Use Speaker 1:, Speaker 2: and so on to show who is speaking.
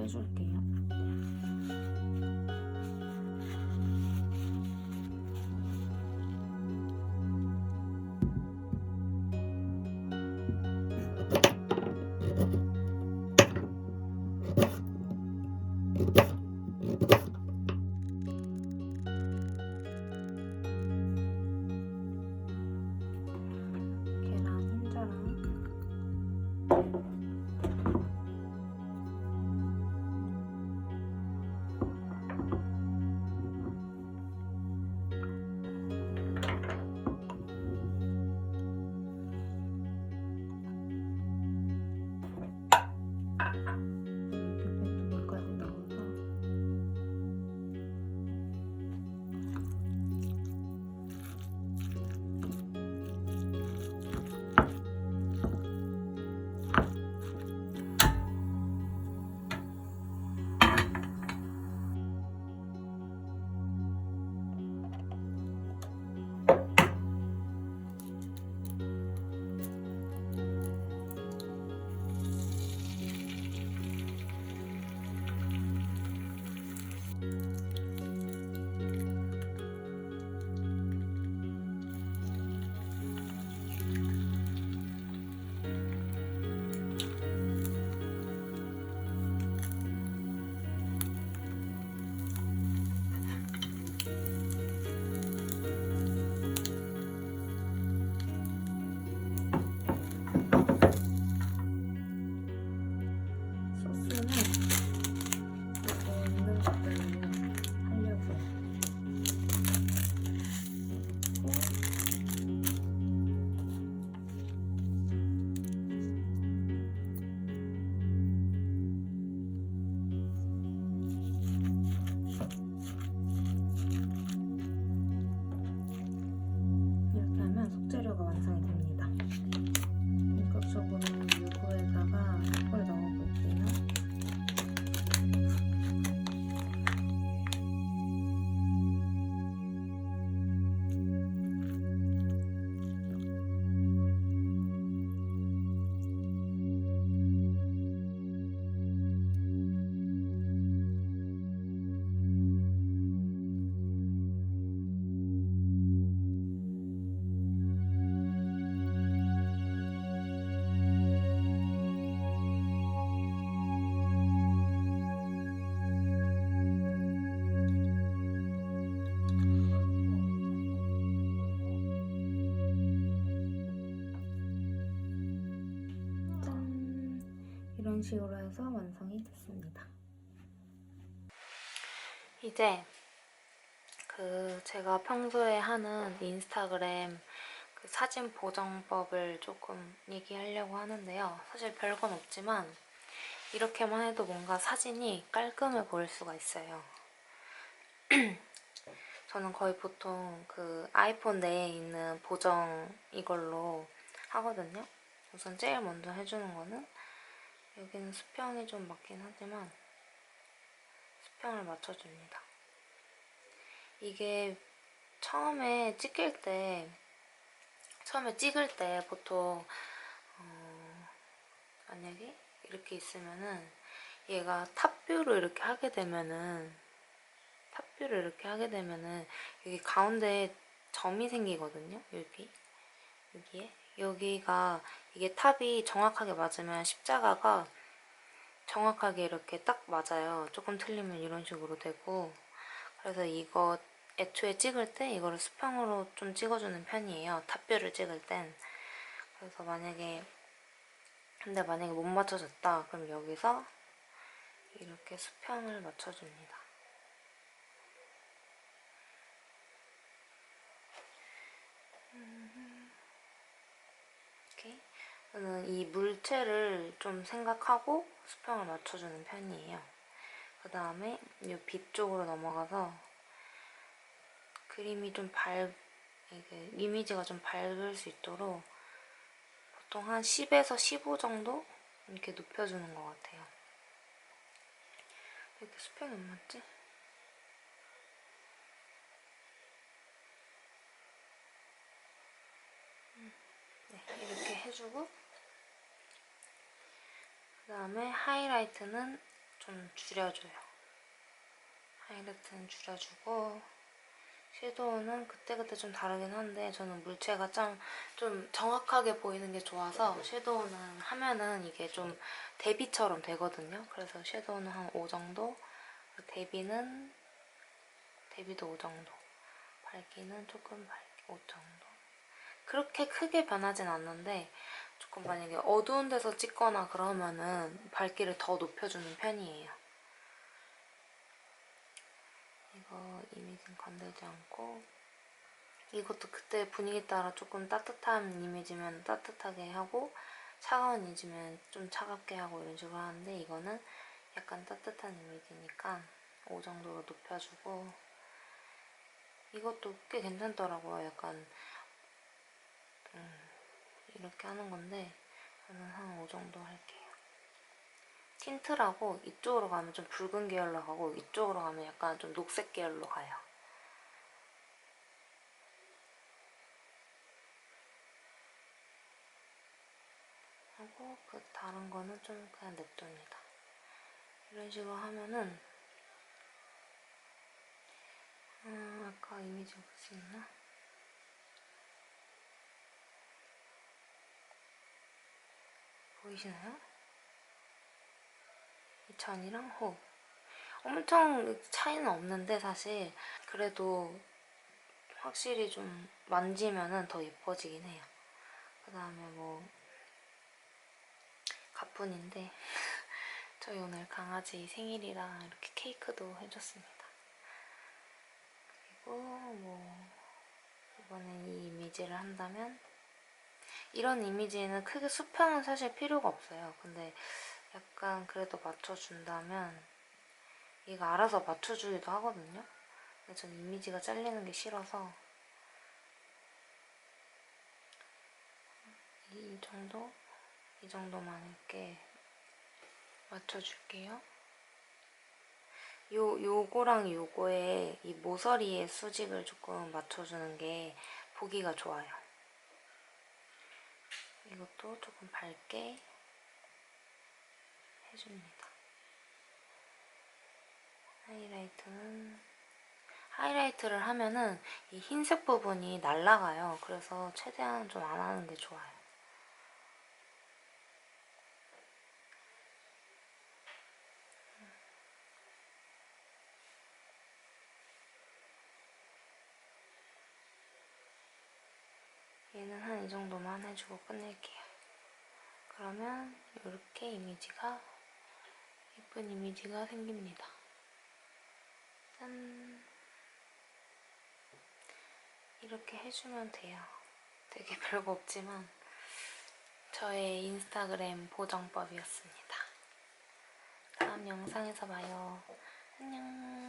Speaker 1: 빼줄게요. 이런 식으로 해서 완성이 됐습니다. 이제 제가 평소에 하는 인스타그램 사진 보정법을 조금 얘기하려고 하는데요. 사실 별건 없지만 이렇게만 해도 뭔가 사진이 깔끔해 보일 수가 있어요. 저는 거의 보통 아이폰 내에 있는 보정 이걸로 하거든요. 우선 제일 먼저 해주는 거는 여기는 수평이 좀 맞긴 하지만 수평을 맞춰줍니다. 이게 처음에 찍을 때 보통 만약에 이렇게 있으면은 얘가 탑뷰로 이렇게 하게 되면은 여기 가운데에 점이 생기거든요. 여기가 이게 탑이 정확하게 맞으면 십자가가 정확하게 이렇게 딱 맞아요. 조금 틀리면 이런 식으로 되고, 그래서 이거 애초에 찍을 때 이거를 수평으로 좀 찍어주는 편이에요. 탑뷰를 찍을 땐. 그래서 만약에 못 맞춰졌다 그럼 여기서 이렇게 수평을 맞춰줍니다. 이렇게 저는 이 물체를 좀 생각하고 수평을 맞춰주는 편이에요. 그 다음에 이 빛 쪽으로 넘어가서 그림이 좀 이미지가 좀 밝을 수 있도록 보통 한 10에서 15 정도 이렇게 눕혀주는 것 같아요. 왜 이렇게 수평이 안 맞지? 네, 이렇게 해주고 그 다음에 하이라이트는 좀 줄여줘요. 하이라이트는 줄여주고 섀도우는 그때그때 좀 다르긴 한데 저는 물체가 좀 정확하게 보이는 게 좋아서 섀도우는 하면은 이게 좀 대비처럼 되거든요. 그래서 섀도우는 한 5 정도, 대비도 5 정도, 밝기는 조금 밝게 5 정도. 그렇게 크게 변하진 않는데 조금 만약에 어두운 데서 찍거나 그러면은 밝기를 더 높여주는 편이에요. 이거 이미지는 건들지 않고 이것도 그때 분위기 따라 조금 따뜻한 이미지면 따뜻하게 하고 차가운 이미지면 좀 차갑게 하고 이런 식으로 하는데 이거는 약간 따뜻한 이미지니까 5 정도로 높여주고 이것도 꽤 괜찮더라고요. 약간 이렇게 하는 건데 저는 한 5 정도 할게요. 틴트라고 이쪽으로 가면 좀 붉은 계열로 가고 이쪽으로 가면 약간 좀 녹색 계열로 가요. 하고 그 다른 거는 좀 그냥 냅둡니다. 이런 식으로 하면은 아까 이미지 볼 수 있나? 보이시나요? 이 전이랑 호 엄청 차이는 없는데 사실 그래도 확실히 좀 만지면은 더 예뻐지긴 해요. 그 다음에 뭐 가뿐인데 저희 오늘 강아지 생일이라 이렇게 케이크도 해줬습니다. 그리고 뭐 이번엔 이 이미지를 한다면 이런 이미지에는 크게 수평은 사실 필요가 없어요. 근데 약간 그래도 맞춰준다면 얘가 알아서 맞춰주기도 하거든요. 근데 전 이미지가 잘리는 게 싫어서 이 정도? 이 정도만 이렇게 맞춰줄게요. 요거랑 요거에 이 모서리의 수직을 조금 맞춰주는 게 보기가 좋아요. 이것도 조금 밝게 해줍니다. 하이라이트를 하면은 이 흰색 부분이 날아가요. 그래서 최대한 좀 안 하는 게 좋아요. 얘는 한 이 정도만 해주고 끝낼게요. 그러면 이렇게 예쁜 이미지가 생깁니다. 짠! 이렇게 해주면 돼요. 되게 별거 없지만 저의 인스타그램 보정법이었습니다. 다음 영상에서 봐요. 안녕!